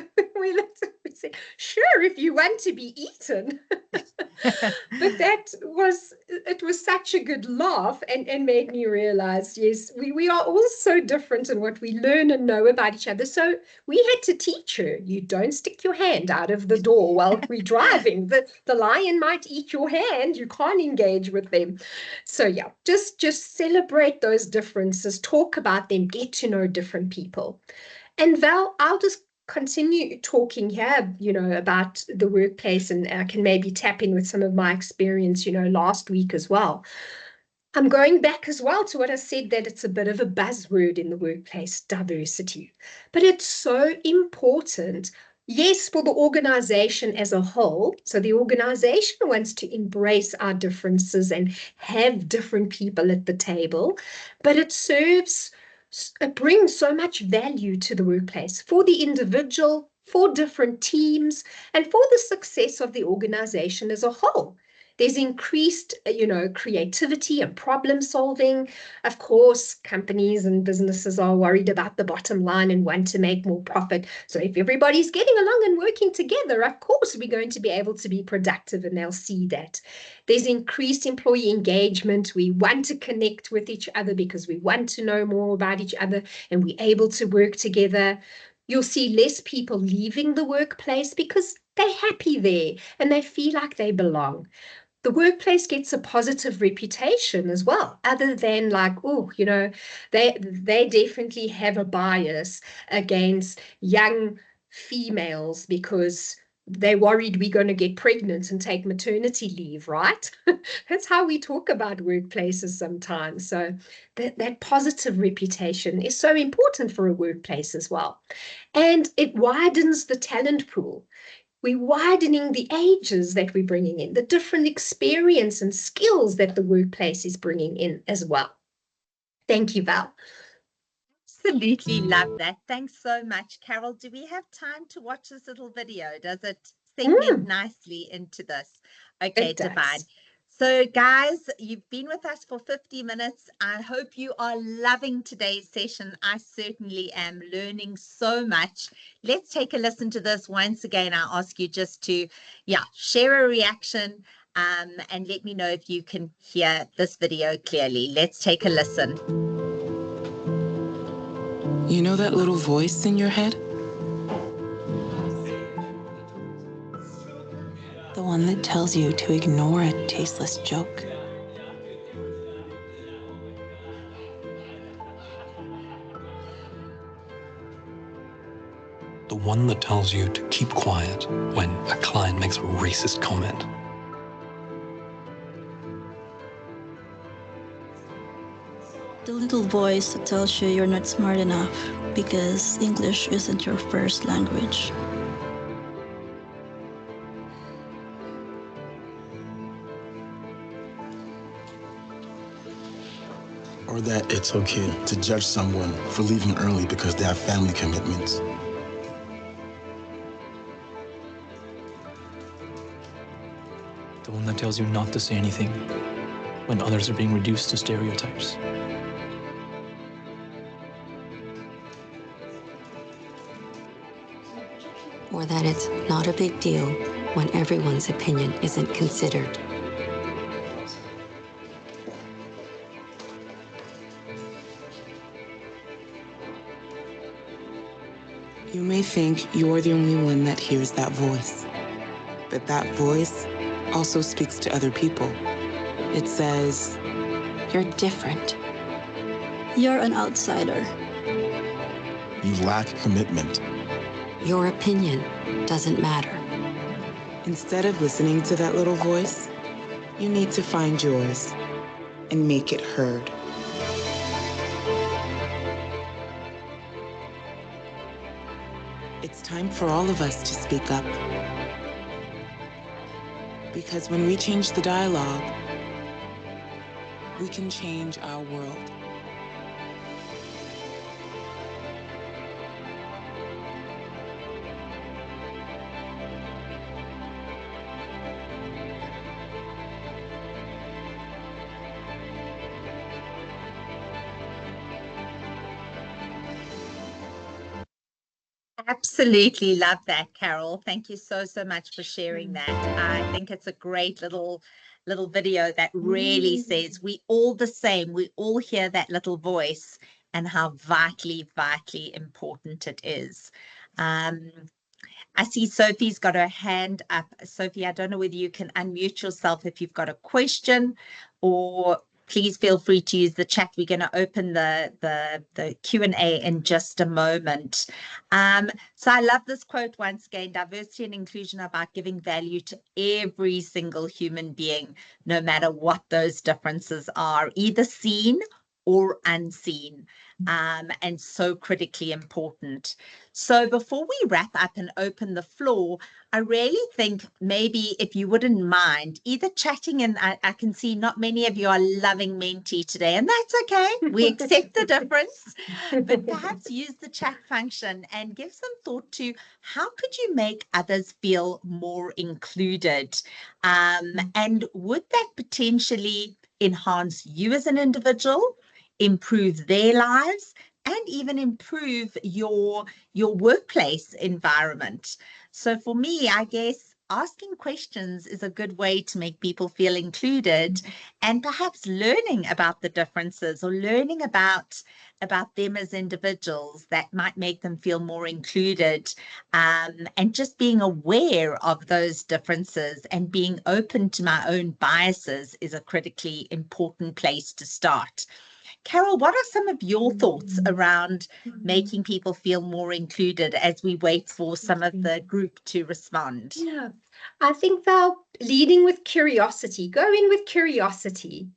We said, sure, if you want to be eaten. But it was such a good laugh and made me realize, yes, we are all so different in what we learn and know about each other. So we had to teach her, you don't stick your hand out of the door while we're driving. The lion might eat your hand. You can't engage with them. So yeah, just celebrate those differences, talk about them, get to know different people. And Val, I'll just continue talking here, about the workplace, and I can maybe tap in with some of my experience, last week as well. I'm going back as well to what I said, that it's a bit of a buzzword in the workplace, diversity, but it's so important. Yes, for the organization as a whole. So the organization wants to embrace our differences and have different people at the table, but it brings so much value to the workplace for the individual, for different teams, and for the success of the organization as a whole. There's increased, creativity and problem solving. Of course, companies and businesses are worried about the bottom line and want to make more profit. So if everybody's getting along and working together, of course, we're going to be able to be productive, and they'll see that. There's increased employee engagement. We want to connect with each other because we want to know more about each other, and we're able to work together. You'll see less people leaving the workplace because they're happy there and they feel like they belong. The workplace gets a positive reputation as well, other than like, they definitely have a bias against young females because they're worried we're going to get pregnant and take maternity leave, right? That's how we talk about workplaces sometimes. So that positive reputation is so important for a workplace as well. And it widens the talent pool. We're widening the ages that we're bringing in, the different experience and skills that the workplace is bringing in as well. Thank you, Val. Absolutely love that. Thanks so much, Carol. Do we have time to watch this little video? Does it segment nicely into this? Okay, Divine. So guys, you've been with us for 50 minutes. I hope you are loving today's session. I certainly am learning so much. Let's take a listen to this. Once again, I ask you just to, share a reaction and let me know if you can hear this video clearly. Let's take a listen. You know that little voice in your head? The one that tells you to ignore a tasteless joke. The one that tells you to keep quiet when a client makes a racist comment. The little voice that tells you you're not smart enough because English isn't your first language. Or that it's okay to judge someone for leaving early because they have family commitments. The one that tells you not to say anything when others are being reduced to stereotypes. Or that it's not a big deal when everyone's opinion isn't considered. You may think you're the only one that hears that voice, but that voice also speaks to other people. It says, You're different. You're an outsider. You lack commitment. Your opinion doesn't matter. instead of listening to that little voice, you need to find yours and make it heard. It's time for all of us to speak up. Because when we change the dialogue, we can change our world. Absolutely love that, Carol. Thank you so much for sharing that. I think it's a great little video that really says we all the same. We all hear that little voice and how vitally important it is. I see Sophie's got her hand up. Sophie, I don't know whether you can unmute yourself if you've got a question, or please feel free to use the chat. We're going to open the Q&A in just a moment. So I love this quote once again: diversity and inclusion are about giving value to every single human being, no matter what those differences are, either seen or unseen, and so critically important. So before we wrap up and open the floor, I really think maybe if you wouldn't mind either chatting, and I can see not many of you are loving Menti today, and that's okay. We accept the difference, but perhaps use the chat function and give some thought to how could you make others feel more included? And would that potentially enhance you as an individual, improve their lives, and even improve your workplace environment? So for me, I guess asking questions is a good way to make people feel included, and perhaps learning about the differences or learning about them as individuals that might make them feel more included, and just being aware of those differences and being open to my own biases is a critically important place to start. Carol, what are some of your thoughts around making people feel more included as we wait for some of the group to respond? Yeah, I think they'll leading with curiosity. Go in with curiosity,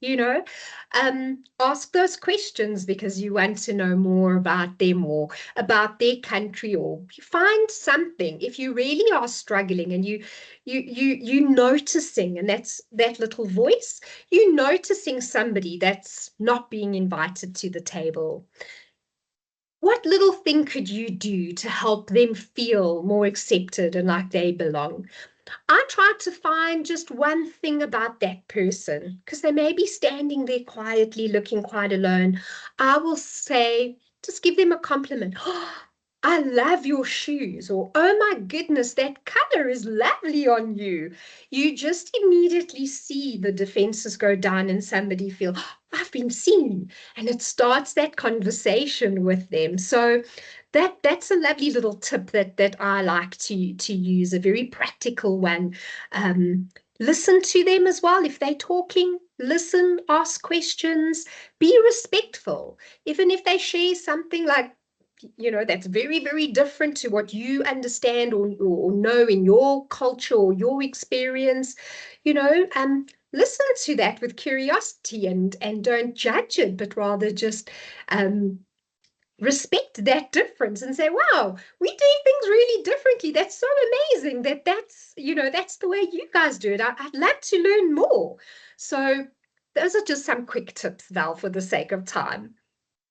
ask those questions because you want to know more about them or about their country, or find something. If you really are struggling and you noticing, and that's that little voice, you noticing somebody that's not being invited to the table. What little thing could you do to help them feel more accepted and like they belong? I try to find just one thing about that person because they may be standing there quietly looking quite alone. I will say, just give them a compliment. Oh, I love your shoes, or oh my goodness, that color is lovely on you. You just immediately see the defenses go down and somebody feel, oh, I've been seen, and it starts that conversation with them. So that's a lovely little tip that I like to use, a very practical one. Listen to them as well. If they're talking, listen, ask questions, be respectful. Even if they share something like, that's very, very different to what you understand or know in your culture or your experience, listen to that with curiosity and don't judge it, but rather just respect that difference and say, wow, we do things really differently. That's so amazing that's the way you guys do it. I'd love to learn more. So those are just some quick tips, Val, for the sake of time.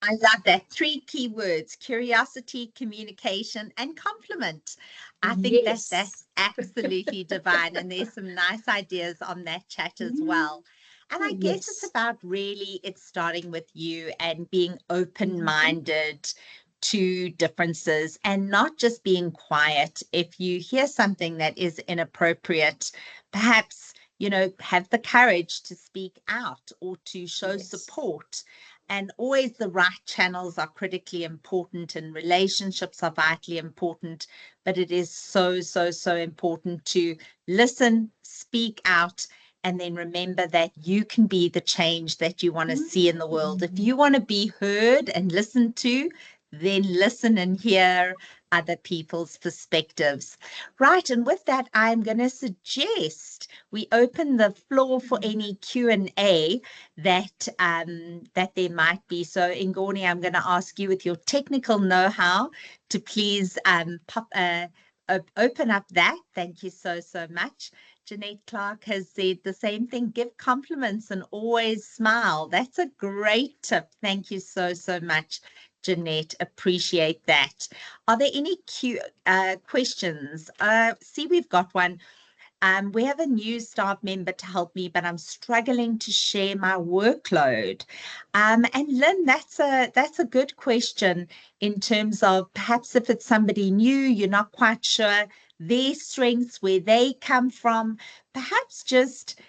I love that. 3 key words: curiosity, communication, and compliment. I think Yes. that's absolutely divine. And there's some nice ideas on that chat as well. And I guess it's about really, it's starting with you and being open-minded to differences and not just being quiet. If you hear something that is inappropriate, perhaps, have the courage to speak out or to show support. And always the right channels are critically important, and relationships are vitally important. But it is so important to listen, speak out, and then remember that you can be the change that you want to see in the world. If you want to be heard and listened to, then listen and hear other people's perspectives. Right, and with that, I'm going to suggest we open the floor for any Q&A that there might be. So Ngoni, I'm going to ask you, with your technical know-how, to please open up that. Thank you so much. Jeanette Clark has said the same thing: give compliments and always smile. That's a great tip. Thank you so much, Jeanette. Appreciate that. Are there any questions? See, we've got one. We have a new staff member to help me, but I'm struggling to share my workload. And Lynn, that's a good question in terms of perhaps if it's somebody new, you're not quite sure their strengths, where they come from, perhaps just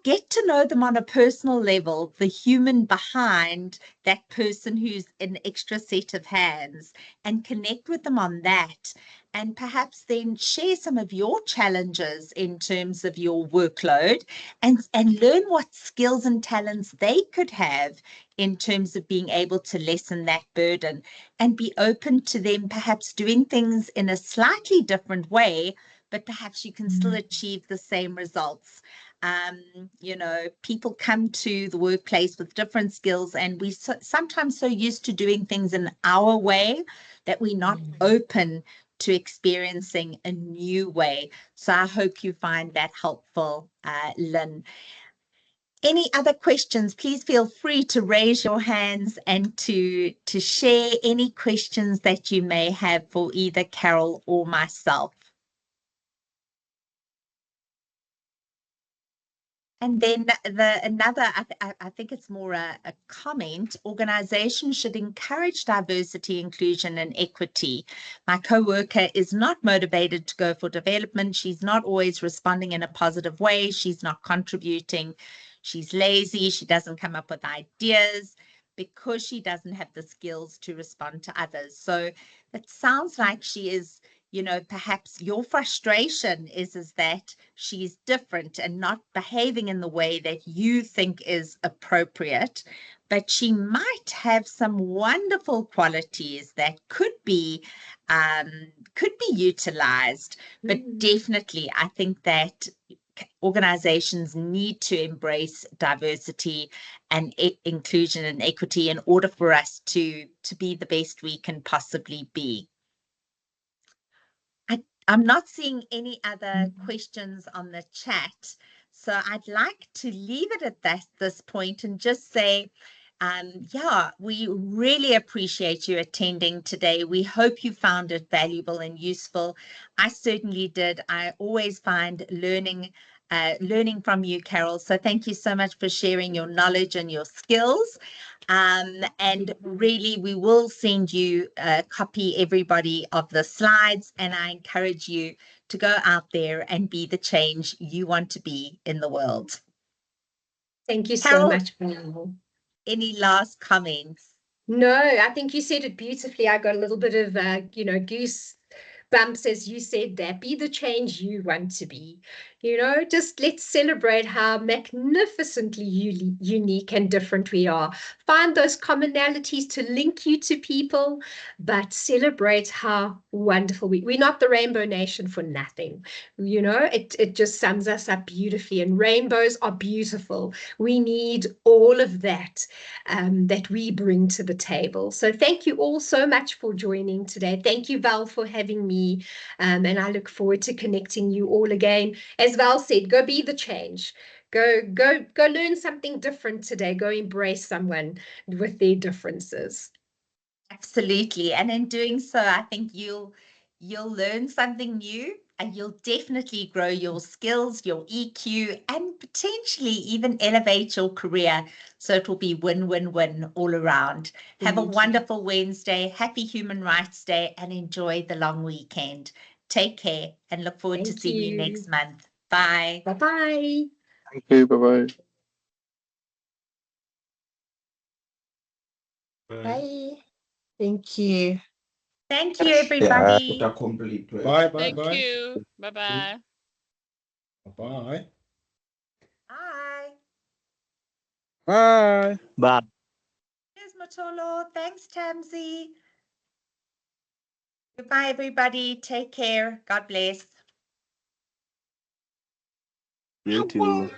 get to know them on a personal level, the human behind that person who's an extra set of hands, and connect with them on that. And perhaps then share some of your challenges in terms of your workload, and learn what skills and talents they could have in terms of being able to lessen that burden, and be open to them perhaps doing things in a slightly different way, but perhaps you can still achieve the same results. People come to the workplace with different skills, and we sometimes so used to doing things in our way that we're not open to experiencing a new way. So I hope you find that helpful, Lynn. Any other questions? Please feel free to raise your hands and to share any questions that you may have for either Carol or myself. And then another, I think it's more a comment. Organizations should encourage diversity, inclusion, and equity. My coworker is not motivated to go for development. She's not always responding in a positive way. She's not contributing. She's lazy. She doesn't come up with ideas because she doesn't have the skills to respond to others. So it sounds like she is, perhaps your frustration is that she's different and not behaving in the way that you think is appropriate, but she might have some wonderful qualities that could be utilized. But definitely, I think that organizations need to embrace diversity and inclusion and equity in order for us to be the best we can possibly be. I'm not seeing any other questions on the chat, so I'd like to leave it at this point and just say, we really appreciate you attending today. We hope you found it valuable and useful. I certainly did. I always find learning from you, Carol. So thank you so much for sharing your knowledge and your skills. And really, we will send you a copy, everybody, of the slides, and I encourage you to go out there and be the change you want to be in the world. Thank you Carol, so much, Carol. Any last comments? No, I think you said it beautifully. I got a little bit of, goose bumps as you said that. Be the change you want to be. Just let's celebrate how magnificently unique and different we are. Find those commonalities to link you to people, but celebrate how wonderful we're not the Rainbow Nation for nothing. It just sums us up beautifully, and rainbows are beautiful. We need all of that that we bring to the table. So thank you all so much for joining today. Thank you, Val, for having me. And I look forward to connecting you all again. As Val said, go be the change. Go learn something different today. Go embrace someone with their differences. Absolutely. And in doing so, I think you'll learn something new, and you'll definitely grow your skills, your EQ, and potentially even elevate your career. So it will be win-win-win all around. Have a wonderful Wednesday. Happy Human Rights Day, and enjoy the long weekend. Take care and look forward to seeing you next month. Bye. Bye-bye. Thank you. Bye-bye. Bye. Thank you. Thank you, everybody. Bye. Thank you. Bye-bye. Bye. Bye. Bye. Bye. Here's Matolo. Thanks, Tamsi. Goodbye, everybody. Take care. God bless. You too.